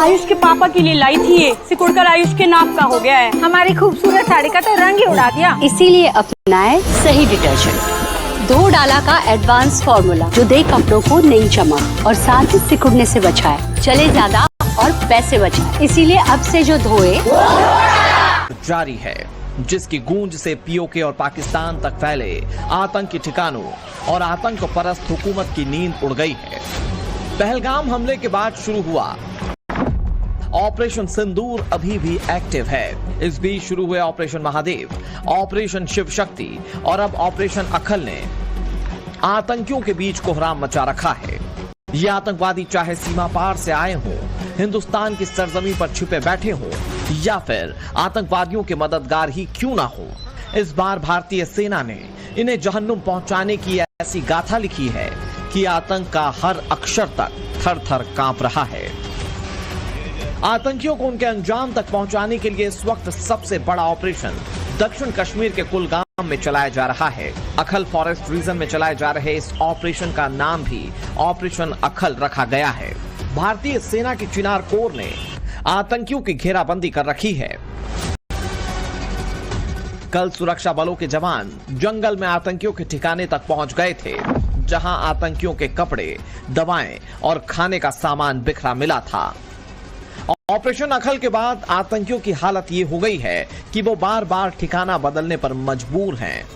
आयुष के पापा के लिए लाई थी ये, सिकुड़कर आयुष के नाक का हो गया है। हमारी खूबसूरत साड़ी का तो रंग ही उड़ा दिया। इसीलिए अपनाए सही डिटर्जेंट, 2 डाला का एडवांस फॉर्मूला जो दे कपड़ों को नई चमक और साथ ही सिकुड़ने से बचाए, चले ज्यादा और पैसे बचाए। इसीलिए अब से जो धोए जारी है, जिसकी गूंज से पीओके और पाकिस्तान तक फैले आतंकी ठिकानों और आतंक परस्त हुकूमत की नींद उड़ गई है। पहलगाम हमले के बाद शुरू हुआ ऑपरेशन सिंदूर अभी भी एक्टिव है। इस बीच शुरू हुए ऑपरेशन महादेव, ऑपरेशन शिव शक्ति और अब ऑपरेशन अखल ने आतंकियों के बीच कोहराम मचा रखा है। ये आतंकवादी चाहे सीमा पार से आए हों, हिंदुस्तान की सरजमी पर छिपे बैठे हों या फिर आतंकवादियों के मददगार ही क्यों ना हो, इस बार भारतीय सेना ने इन्हें जहन्नुम पहुंचाने की ऐसी गाथा लिखी है कि आतंक का हर अक्षर तक थर थर कांप रहा है। आतंकियों को उनके अंजाम तक पहुंचाने के लिए इस वक्त सबसे बड़ा ऑपरेशन दक्षिण कश्मीर के कुलगाम में चलाया जा रहा है। अखल फॉरेस्ट रीजन में चलाए जा रहे इस ऑपरेशन का नाम भी ऑपरेशन अखल रखा गया है। भारतीय सेना की चिनार कोर ने आतंकियों की घेराबंदी कर रखी है। कल सुरक्षा बलों के जवान जंगल में आतंकियों के ठिकाने तक पहुंच गए थे, जहां आतंकियों के कपड़े, दवाएं और खाने का सामान बिखरा मिला था। ऑपरेशन अखल के बाद आतंकियों की हालत ये हो गई है कि वो बार बार ठिकाना बदलने पर मजबूर हैं।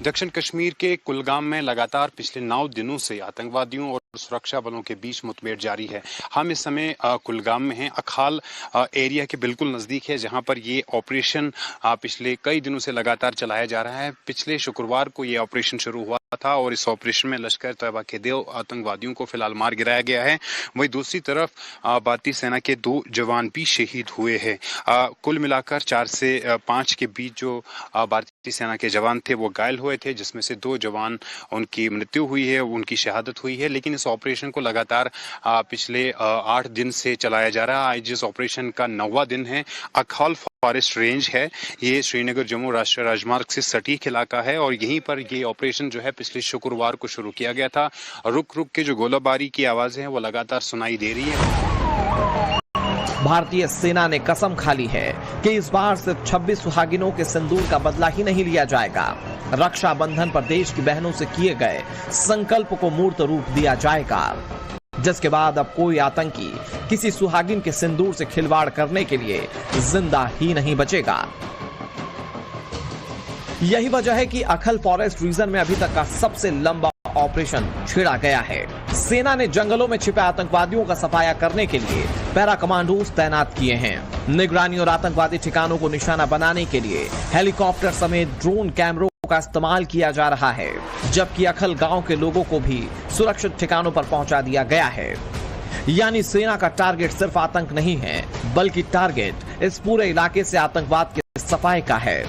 दक्षिण कश्मीर के कुलगाम में लगातार पिछले 9 दिनों से आतंकवादियों और सुरक्षा बलों के बीच मुठभेड़ जारी है। हम इस समय कुलगाम में हैं, अखाल एरिया के बिल्कुल नज़दीक है, जहां पर ये ऑपरेशन पिछले कई दिनों से लगातार चलाया जा रहा है। पिछले शुक्रवार को ये ऑपरेशन शुरू हुआ था और इस ऑपरेशन में लश्कर तैयबा के 2 आतंकवादियों को फिलहाल मार गिराया गया है। वहीं दूसरी तरफ भारतीय सेना के 2 जवान भी शहीद हुए हैं। कुल मिलाकर 4 से 5 के बीच जो भारतीय सेना के जवान थे वो घायल हुए थे, जिसमें से 2 जवान उनकी मृत्यु हुई है, उनकी शहादत हुई है। लेकिन इस ऑपरेशन को लगातार पिछले 8 दिन से चलाया जा रहा है। आज इस ऑपरेशन का 9वां दिन है। अखाल फॉरेस्ट रेंज है, ये श्रीनगर जम्मू राष्ट्रीय राजमार्ग से सटीक इलाका है और यहीं पर ये ऑपरेशन जो है पिछले शुक्रवार को शुरू किया गया था। रुक रुक के जो गोलाबारी की आवाजें हैं वो लगातार सुनाई दे रही है। भारतीय सेना ने कसम खा ली है कि इस बार सिर्फ 26 सुहागिनों के सिंदूर का बदला ही नहीं लिया जाएगा। रक्षाबंधन पर देश की बहनों से किए गए संकल्प को मूर्त रूप दिया जाएगा, जिसके बाद अब कोई आतंकी किसी सुहागिन के सिंदूर से खिलवाड़ करने के लिए जिंदा ही नहीं बचेगा। यही वजह है कि अखल फॉरेस्ट रीजन में अभी तक का सबसे लंबा ऑपरेशन छेड़ा गया है। सेना ने जंगलों में छिपे आतंकवादियों का सफाया करने के लिए पैरा कमांडोज तैनात किए हैं। निगरानी और आतंकवादी ठिकानों को निशाना बनाने के लिए हेलीकॉप्टर समेत ड्रोन कैमरों का इस्तेमाल किया जा रहा है, जबकि अखल गांव के लोगों को भी सुरक्षित ठिकानों पर पहुंचा दिया गया है। यानी सेना का टारगेट सिर्फ आतंक नहीं है, बल्कि टारगेट इस पूरे इलाके से आतंकवाद के सफाए का है।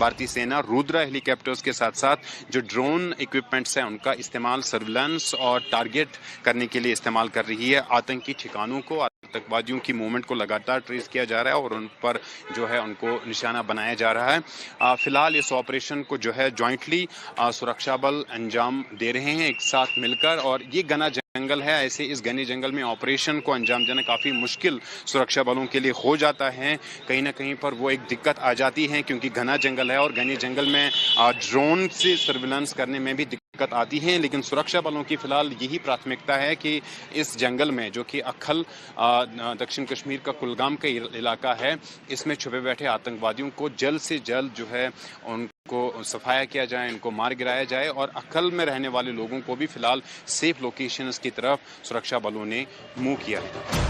भारतीय सेना रुद्रा हेलीकॉप्टर्स के साथ साथ जो ड्रोन इक्विपमेंट्स हैं उनका इस्तेमाल सर्विलांस और टारगेट करने के लिए इस्तेमाल कर रही है। आतंकी ठिकानों को, आतंकवादियों की मूवमेंट को लगातार ट्रेस किया जा रहा है और उन पर जो है उनको निशाना बनाया जा रहा है। फिलहाल इस ऑपरेशन को जो है जॉइंटली सुरक्षा बल अंजाम दे रहे हैं एक साथ मिलकर, और ये घना जंगल है। ऐसे इस घने जंगल में ऑपरेशन को अंजाम देना काफ़ी मुश्किल सुरक्षा बलों के लिए हो जाता है। कहीं ना कहीं पर वो एक दिक्कत आ जाती है, क्योंकि घना जंगल है और घने जंगल में ड्रोन से सर्विलांस करने में भी दिक्कत आती है। लेकिन सुरक्षा बलों की फिलहाल यही प्राथमिकता है कि इस जंगल में, जो कि अखल दक्षिण कश्मीर का कुलगाम का इलाका है, इसमें छुपे बैठे आतंकवादियों को जल्द से जल्द जो है उनको सफाया किया जाए, इनको मार गिराया जाए और अखल में रहने वाले लोगों को भी फिलहाल सेफ लोकेशंस की तरफ सुरक्षा बलों ने मूव किया है।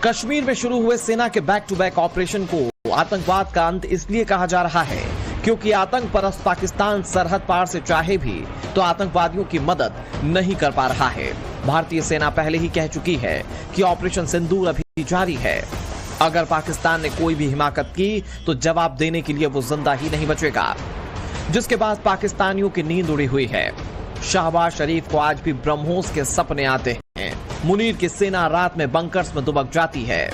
कश्मीर में शुरू हुए सेना के बैक टू बैक ऑपरेशन को आतंकवाद का अंत इसलिए कहा जा रहा है क्योंकि आतंक परस्त पाकिस्तान सरहद पार से चाहे भी तो आतंकवादियों की मदद नहीं कर पा रहा है। भारतीय सेना पहले ही कह चुकी है कि ऑपरेशन सिंदूर अभी जारी है। अगर पाकिस्तान ने कोई भी हिमाकत की तो जवाब देने के लिए वो जिंदा ही नहीं बचेगा, जिसके बाद पाकिस्तानियों की नींद उड़ी हुई है। शहबाज शरीफ को आज भी ब्रह्मोस के सपने आते हैं। मुनीर की सेना रात में बंकर्स में दुबक जाती है।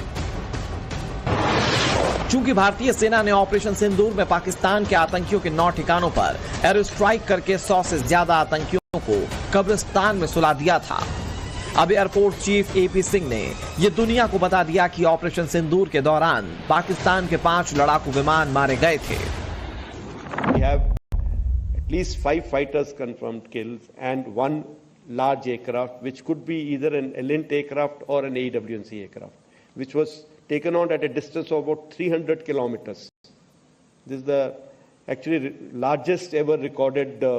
चूंकि भारतीय सेना ने ऑपरेशन सिंदूर में पाकिस्तान के आतंकियों के 9 ठिकानों पर एयर स्ट्राइक करके 100 से ज्यादा आतंकियों को कब्रिस्तान में सुला दिया था, अब एयरफोर्स चीफ एपी सिंह ने ये दुनिया को बता दिया कि ऑपरेशन सिंदूर के दौरान पाकिस्तान के 5 लड़ाकू विमान मारे गए थे। We have at least 5 fighters confirmed kills and 1 large aircraft, which could be either an Elint aircraft or an AWNC aircraft, which was taken on at a distance of about 300 kilometers. This is the actually largest ever recorded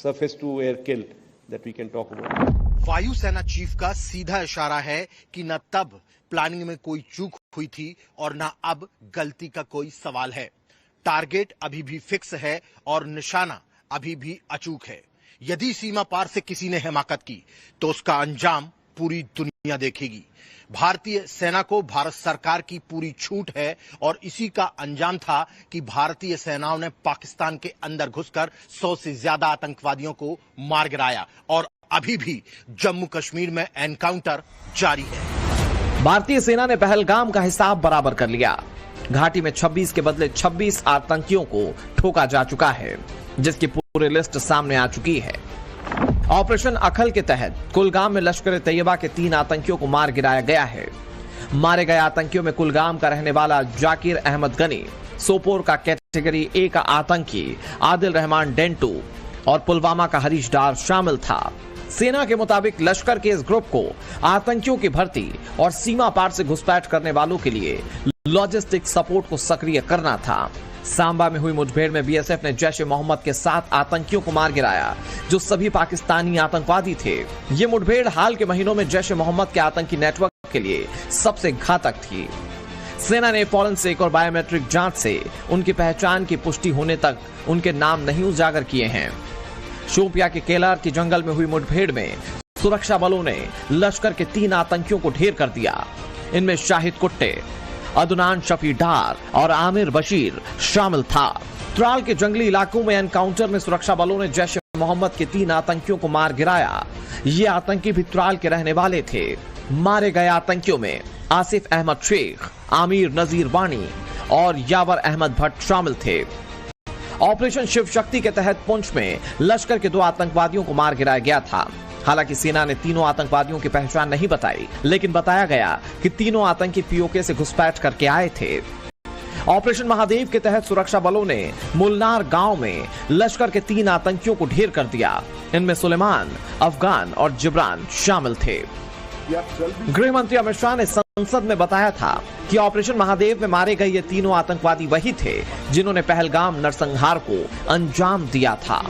surface-to-air kill that we can talk about. वायुसेना chief का सीधा इशारा है कि न तब planning में कोई चूक हुई थी और न अब गलती का कोई सवाल है। टारगेट अभी भी फिक्स है और निशाना अभी भी अचूक है। यदि सीमा पार से किसी ने हिमाकत की तो उसका अंजाम पूरी दुनिया देखेगी। भारतीय सेना को भारत सरकार की पूरी छूट है और इसी का अंजाम था कि भारतीय सेनाओं ने पाकिस्तान के अंदर घुसकर 100 से ज्यादा आतंकवादियों को मार गिराया और अभी भी जम्मू कश्मीर में एनकाउंटर जारी है। भारतीय सेना ने पहलगाम का हिसाब बराबर कर लिया। घाटी में 26 के बदले 26 आतंकियों को ठोका जा चुका है, जिसकी पूरी लिस्ट सामने आ चुकी है। ऑपरेशन अखल के तहत कुलगाम में लश्कर तैयबा के 3 आतंकियों को मार गिराया गया है। मारे गए आतंकियों में कुलगाम का रहने वाला जाकिर अहमद गनी, सोपोर का कैटेगरी ए का आतंकी आदिल रहमान डेंटू और पुलवामा का हरीश डार शामिल था। सेना के मुताबिक लश्कर के इस ग्रुप को आतंकियों की भर्ती और सीमा पार से घुसपैठ करने वालों के लिए लॉजिस्टिक सपोर्ट को सक्रिय करना था। सांबा में हुई मुठभेड़ में बीएसएफ ने जैश-ए-मोहम्मद के 7 आतंकियों को मार गिराया, जो सभी पाकिस्तानी आतंकवादी थे। ये मुठभेड़ हाल के महीनों में जैश-ए-मोहम्मद के आतंकी नेटवर्क के लिए सबसे घातक थी। सेना ने फॉरेंसिक और बायोमेट्रिक जांच से उनकी पहचान की पुष्टि होने तक उनके नाम नहीं उजागर किए हैं। शोपिया के केलार की जंगल में हुई मुठभेड़ में सुरक्षा बलों ने लश्कर के 3 आतंकियों को ढेर कर दिया। इनमें शाहिद कुट्टे, अदनान शफी डार और आमिर बशीर शामिल था। त्राल के जंगली इलाकों में एनकाउंटर में सुरक्षा बलों ने जैश-ए-मोहम्मद के 3 आतंकियों को मार गिराया। ये आतंकी भी त्राल के रहने वाले थे। मारे गए आतंकियों में आसिफ अहमद शेख, आमिर नजीर वानी और यावर अहमद भट्ट शामिल थे। ऑपरेशन शिव शक्ति के तहत पुंछ में लश्कर के 2 आतंकवादियों को मार गिराया गया था। हालांकि सेना ने तीनों आतंकवादियों की पहचान नहीं बताई, लेकिन बताया गया कि तीनों आतंकी पीओके से घुसपैठ करके आए थे। ऑपरेशन महादेव के तहत सुरक्षा बलों ने मुलनार गांव में लश्कर के 3 आतंकियों को ढेर कर दिया। इनमें सुलेमान, अफगान और जिब्रान शामिल थे। गृह मंत्री अमित शाह ने संसद में बताया था कि ऑपरेशन महादेव में मारे गए ये तीनों आतंकवादी वही थे जिन्होंने पहलगाम नरसंहार को अंजाम दिया था।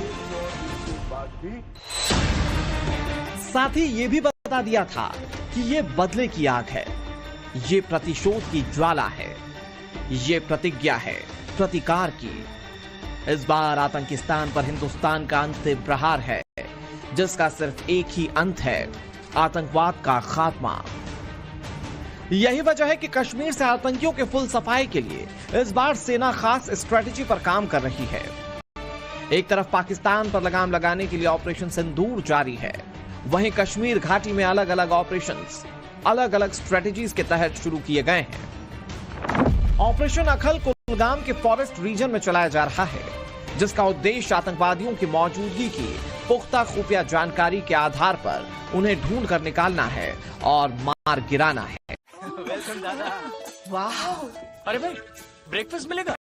साथ ही ये भी बता दिया था कि ये बदले की आग है, ये प्रतिशोध की ज्वाला है, ये प्रतिज्ञा है प्रतिकार की। इस बार आतंकिस्तान पर हिंदुस्तान का अंतिम प्रहार है, जिसका सिर्फ एक ही अंत है, आतंकवाद का खात्मा। यही वजह है कि कश्मीर से आतंकियों के फुल सफाई के लिए इस बार सेना खास स्ट्रेटेजी पर काम कर रही है। एक तरफ पाकिस्तान पर लगाम लगाने के लिए ऑपरेशन सिंदूर जारी है, वहीं कश्मीर घाटी में अलग अलग ऑपरेशंस, अलग अलग स्ट्रेटेजीज के तहत शुरू किए गए हैं। ऑपरेशन अखल कुलगाम के फॉरेस्ट रीजन में चलाया जा रहा है, जिसका उद्देश्य आतंकवादियों की मौजूदगी की पुख्ता खुफिया जानकारी के आधार पर उन्हें ढूंढ कर निकालना है और मार गिराना है। वाह, अरे भाई ब्रेकफास्ट मिलेगा?